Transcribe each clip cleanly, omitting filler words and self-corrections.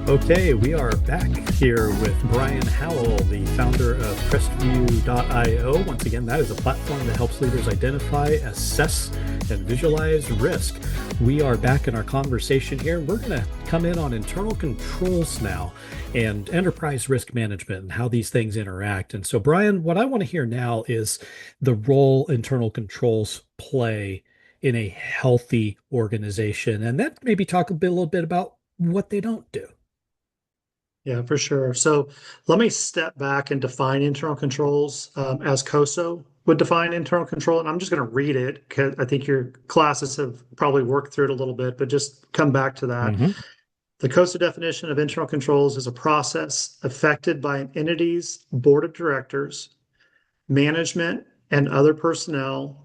Okay, we are back here with Brian Howell, the founder of Crestview.io. Once again, that is a platform that helps leaders identify, assess, and visualize risk. We are back in our conversation here. We're going to come in on internal controls now and enterprise risk management and how these things interact. And so, Brian, what I want to hear now is the role internal controls play in a healthy organization. And then maybe talk a little bit about what they don't do. Yeah, for sure. So let me step back and define internal controls as COSO would define internal control. And I'm just going to read it because I think your classes have probably worked through it a little bit, but just come back to that. Mm-hmm. The COSO definition of internal controls is a process affected by an entity's board of directors, management, and other personnel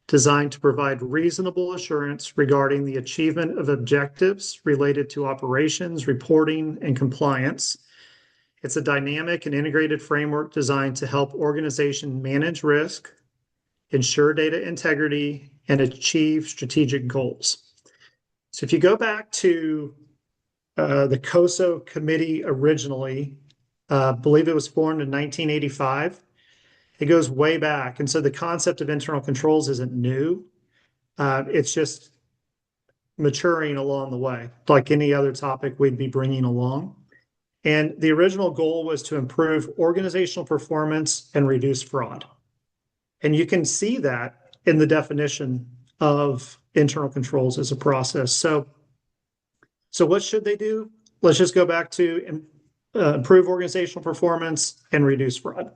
designed to provide reasonable assurance regarding the achievement of objectives related to operations, reporting, and compliance. It's a dynamic and integrated framework designed to help organizations manage risk, ensure data integrity, and achieve strategic goals. So if you go back to the COSO committee originally, I believe it was formed in 1985. It goes way back. And so the concept of internal controls isn't new. It's just maturing along the way, like any other topic we'd be bringing along. And the original goal was to improve organizational performance and reduce fraud. And you can see that in the definition of internal controls as a process. So what should they do? Let's just go back to improve organizational performance and reduce fraud.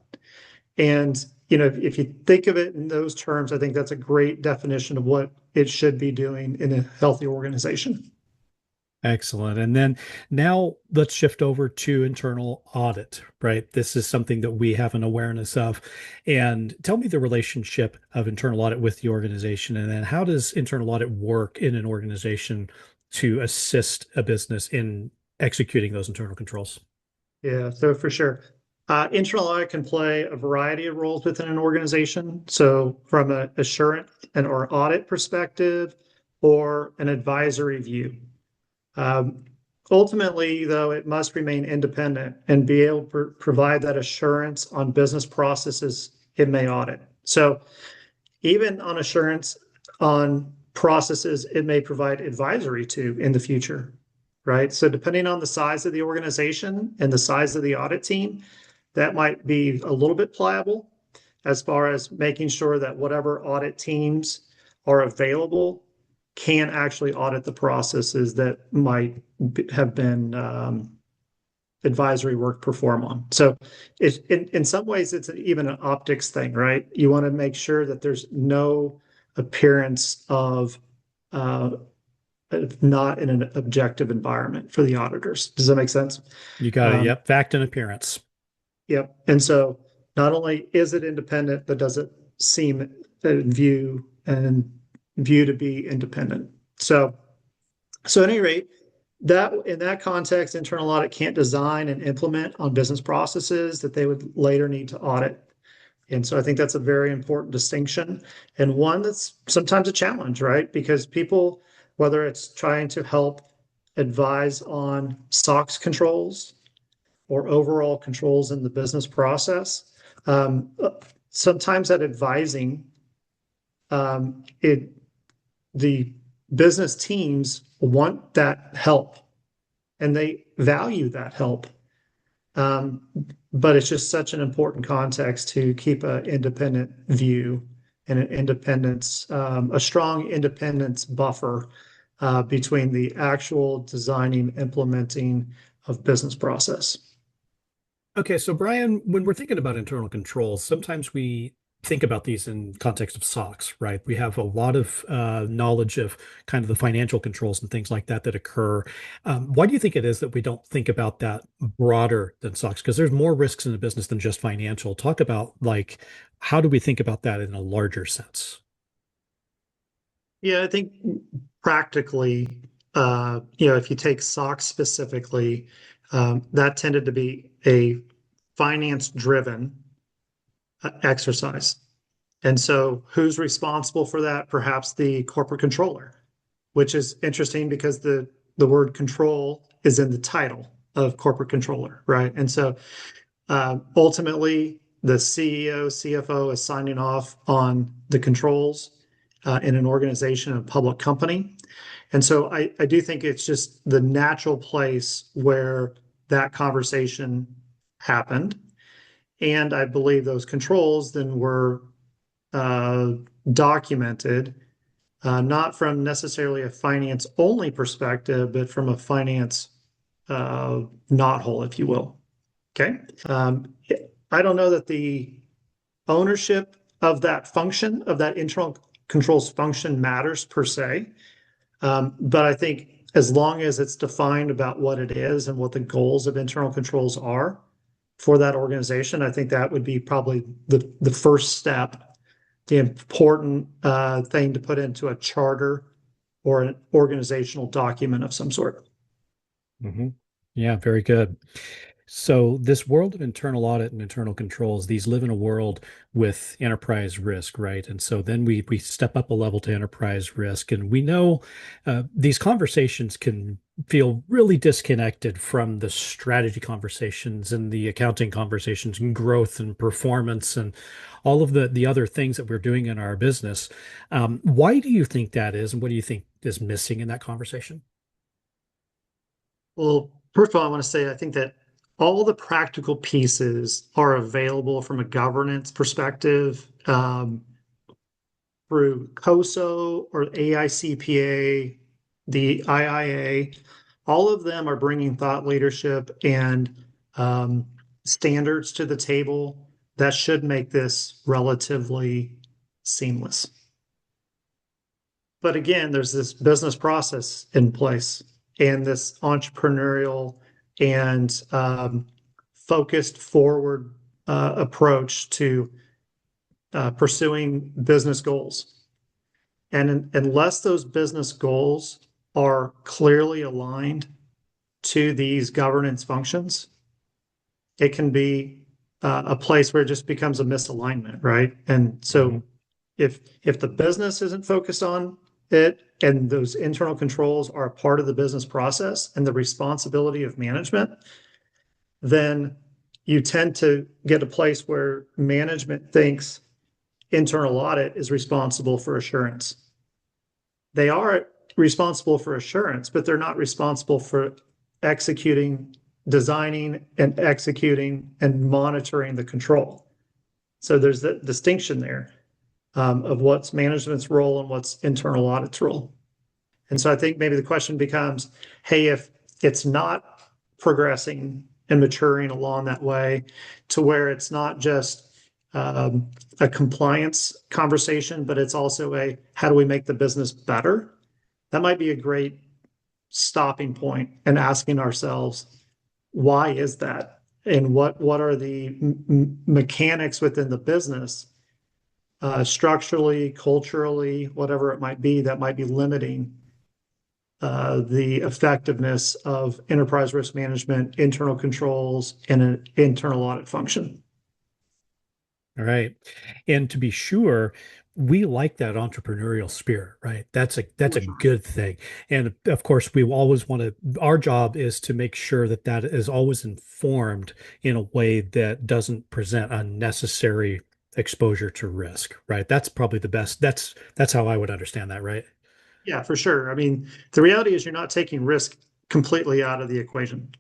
And, if you think of it in those terms, I think that's a great definition of what it should be doing in a healthy organization. Excellent. And then now let's shift over to internal audit, right? This is something that we have an awareness of. And tell me the relationship of internal audit with the organization. And then how does internal audit work in an organization to assist a business in executing those internal controls? Yeah, so for sure. Internal audit can play a variety of roles within an organization. So from an assurance or audit perspective or an advisory view. Ultimately, though, it must remain independent and be able to provide that assurance on business processes it may audit. So even on assurance on processes it may provide advisory to in the future, right? So depending on the size of the organization and the size of the audit team, that might be a little bit pliable as far as making sure that whatever audit teams are available can actually audit the processes that might have been advisory work performed on. So in some ways, it's even an optics thing, right? You want to make sure that there's no appearance of not in an objective environment for the auditors. Does that make sense? You got it. Yep. Fact and appearance. Yep. And so not only is it independent, but does it seem view to be independent? So at any rate, that in that context, internal audit can't design and implement on business processes that they would later need to audit. And so I think that's a very important distinction and one that's sometimes a challenge, right? Because people, whether it's trying to help advise on SOX controls or overall controls in the business process, sometimes that advising, the business teams want that help and they value that help. But it's just such an important context to keep an independent view and an independence, a strong independence buffer between the actual designing, implementing of business process. Okay, so Brian, when we're thinking about internal controls, sometimes we think about these in context of SOX, right? We have a lot of knowledge of kind of the financial controls and things like that that occur. Why do you think it is that we don't think about that broader than SOX? Because there's more risks in a business than just financial. Talk about how do we think about that in a larger sense? Yeah, I think practically, if you take SOX specifically, that tended to be a finance-driven exercise. And so who's responsible for that? Perhaps the corporate controller, which is interesting because the word control is in the title of corporate controller, right? And so ultimately, the CEO, CFO is signing off on the controls in an organization, a public company. And so I do think it's just the natural place where that conversation happened. And I believe those controls then were uh, documented, not from necessarily a finance only perspective, but from a finance knothole, if you will. Okay. I don't know that the ownership of that function, of that internal controls function matters per se. But I think as long as it's defined about what it is and what the goals of internal controls are for that organization, I think that would be probably the first step, the important thing to put into a charter or an organizational document of some sort. Hmm. Yeah, very good. So this world of internal audit and internal controls, these live in a world with enterprise risk, right? And so then we step up a level to enterprise risk, and we know these conversations can feel really disconnected from the strategy conversations and the accounting conversations and growth and performance and all of the other things that we're doing in our business. Why do you think that is, and what do you think is missing in that conversation? Well, first of all, I want to say I think that all the practical pieces are available from a governance perspective through COSO or AICPA, the IIA. All of them are bringing thought leadership and um, standards to the table that should make this relatively seamless. But again, there's this business process in place and this entrepreneurial and focused forward approach to pursuing business goals. And unless those business goals are clearly aligned to these governance functions, it can be a place where it just becomes a misalignment, right? And so Hmm. if the business isn't focused on it and those internal controls are a part of the business process and the responsibility of management, then you tend to get a place where management thinks internal audit is responsible for assurance. They are responsible for assurance, but they're not responsible for executing, designing, and executing and monitoring the control. So there's that distinction there of what's management's role and what's internal audit's role. And so I think maybe the question becomes, hey, if it's not progressing and maturing along that way to where it's not just a compliance conversation, but it's also a how do we make the business better? That might be a great stopping point and asking ourselves, why is that? And what are the mechanics within the business, structurally, culturally, whatever it might be, that might be limiting the effectiveness of enterprise risk management, internal controls, and an internal audit function. All right. And to be sure, we like that entrepreneurial spirit, right? That's For a sure. good thing. And of course, we always want to, our job is to make sure that that is always informed in a way that doesn't present unnecessary exposure to risk, right? That's probably the best. That's how I would understand that, right? Yeah, for sure. I mean, the reality is you're not taking risk completely out of the equation.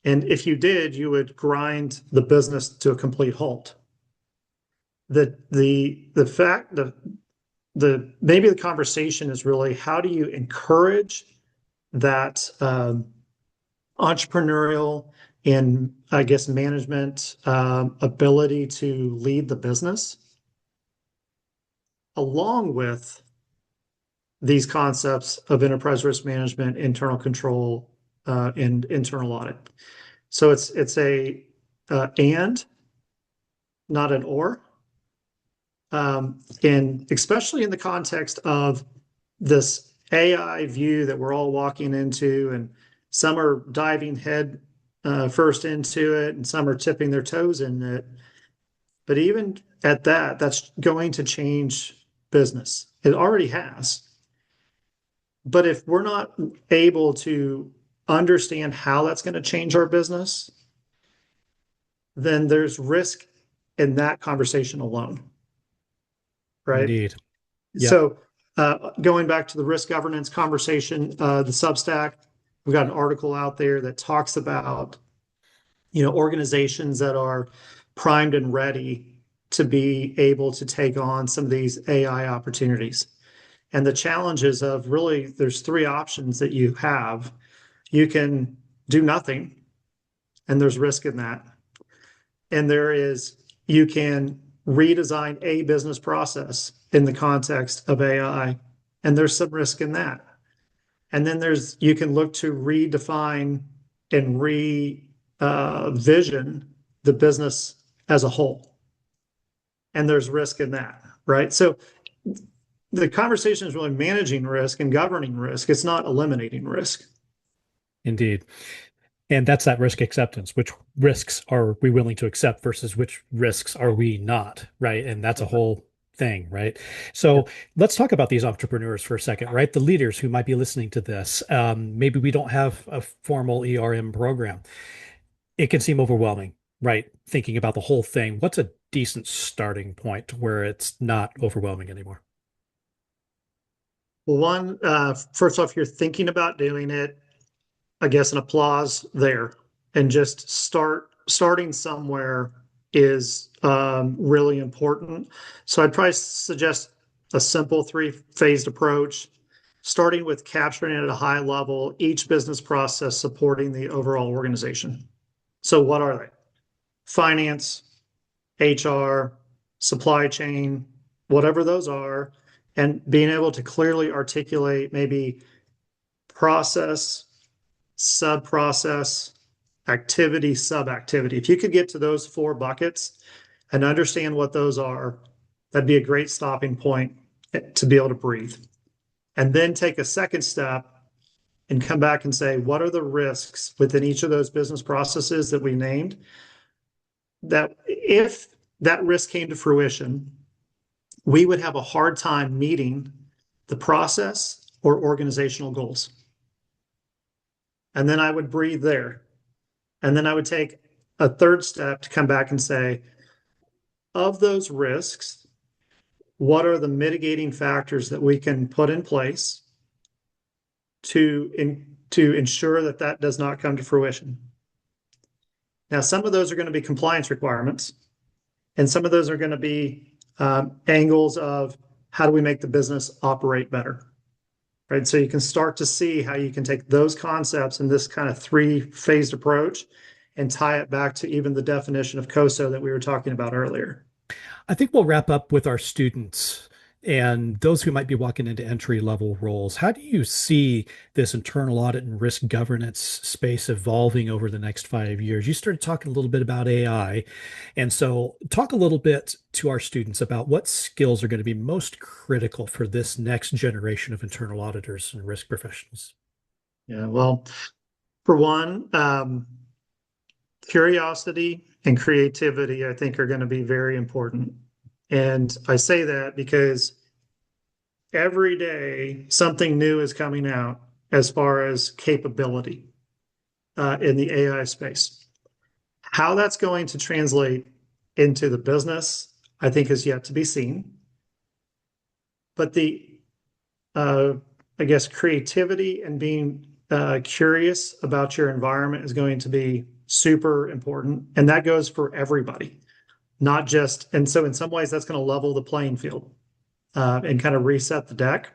And if you did, you would grind the business to a complete halt. The fact the maybe the conversation is really how do you encourage that entrepreneurial and I guess management ability to lead the business along with these concepts of enterprise risk management, internal control, and internal audit. So it's a and not an or. And especially in the context of this AI view that we're all walking into, and some are diving head first into it, and some are tipping their toes in it. But even at that, that's going to change business. It already has. But if we're not able to understand how that's going to change our business, then there's risk in that conversation alone, right? Indeed. Yep. So, going back to the risk governance conversation, the Substack, we've got an article out there that talks about, organizations that are primed and ready to be able to take on some of these AI opportunities. And the challenges of really, there's three options that you have. You can do nothing, and there's risk in that. And you can redesign a business process in the context of AI, and there's some risk in that. And then you can look to redefine and vision the business as a whole, and there's risk in that, right? So the conversation is really managing risk and governing risk. It's not eliminating risk. Indeed. And that's that risk acceptance. Which risks are we willing to accept versus which risks are we not, right? And that's a whole thing, right? So let's talk about these entrepreneurs for a second, right? The leaders who might be listening to this. Maybe we don't have a formal ERM program. It can seem overwhelming, right? Thinking about the whole thing. What's a decent starting point where it's not overwhelming anymore? Well, first off, you're thinking about doing it, I guess an applause there. And just starting somewhere is really important. So I'd probably suggest a simple three-phased approach, starting with capturing at a high level each business process supporting the overall organization. So what are they? Finance, HR, supply chain, whatever those are, and being able to clearly articulate maybe process, sub-process, activity, sub-activity. If you could get to those four buckets and understand what those are, that'd be a great stopping point to be able to breathe. And then take a second step and come back and say, what are the risks within each of those business processes that we named? That if that risk came to fruition, we would have a hard time meeting the process or organizational goals. And then I would breathe there. And then I would take a third step to come back and say, of those risks, what are the mitigating factors that we can put in place to ensure that that does not come to fruition? Now, some of those are going to be compliance requirements, and some of those are going to be angles of how do we make the business operate better, right? So you can start to see how you can take those concepts in this kind of three-phased approach and tie it back to even the definition of COSO that we were talking about earlier. I think we'll wrap up with our students and those who might be walking into entry level roles. How do you see this internal audit and risk governance space evolving over the next 5 years? You started talking a little bit about AI. And so talk a little bit to our students about what skills are going to be most critical for this next generation of internal auditors and risk professionals. Yeah, well, for one, curiosity and creativity, I think, are going to be very important. And I say that because every day something new is coming out as far as capability in the AI space. How that's going to translate into the business, I think, is yet to be seen. But I guess, creativity and being curious about your environment is going to be super important. And that goes for everybody. Not just, and so in some ways that's going to level the playing field and kind of reset the deck.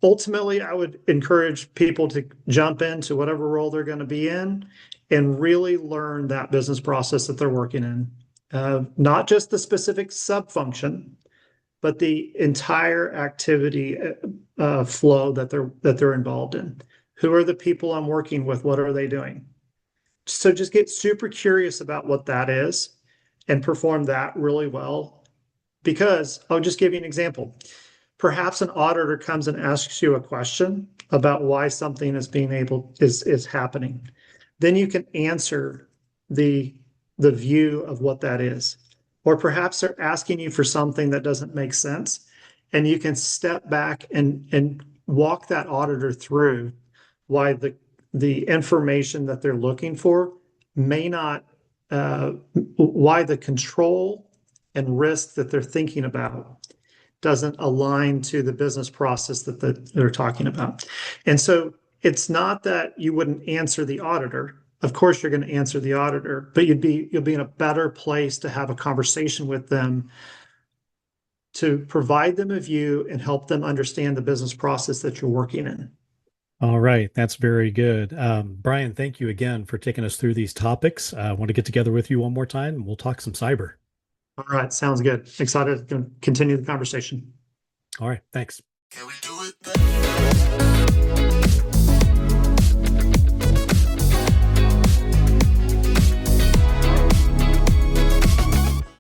Ultimately, I would encourage people to jump into whatever role they're going to be in and really learn that business process that they're working in. Not just the specific sub-function, but the entire activity flow that they're involved in. Who are the people I'm working with? What are they doing? So just get super curious about what that is and perform that really well. Because I'll just give you an example. Perhaps an auditor comes and asks you a question about why something is happening. then you can answer the view of what that is. Or perhaps they're asking you for something that doesn't make sense, and you can step back and walk that auditor through why the information that they're looking for may not why the control and risk that they're thinking about doesn't align to the business process that they're talking about. And so it's not that you wouldn't answer the auditor. Of course, you're going to answer the auditor, but you'll be in a better place to have a conversation with them to provide them a view and help them understand the business process that you're working in. All right, that's very good. Brian, thank you again for taking us through these topics. I want to get together with you one more time and we'll talk some cyber. All right, sounds good. Excited to continue the conversation. All right, thanks. Can we do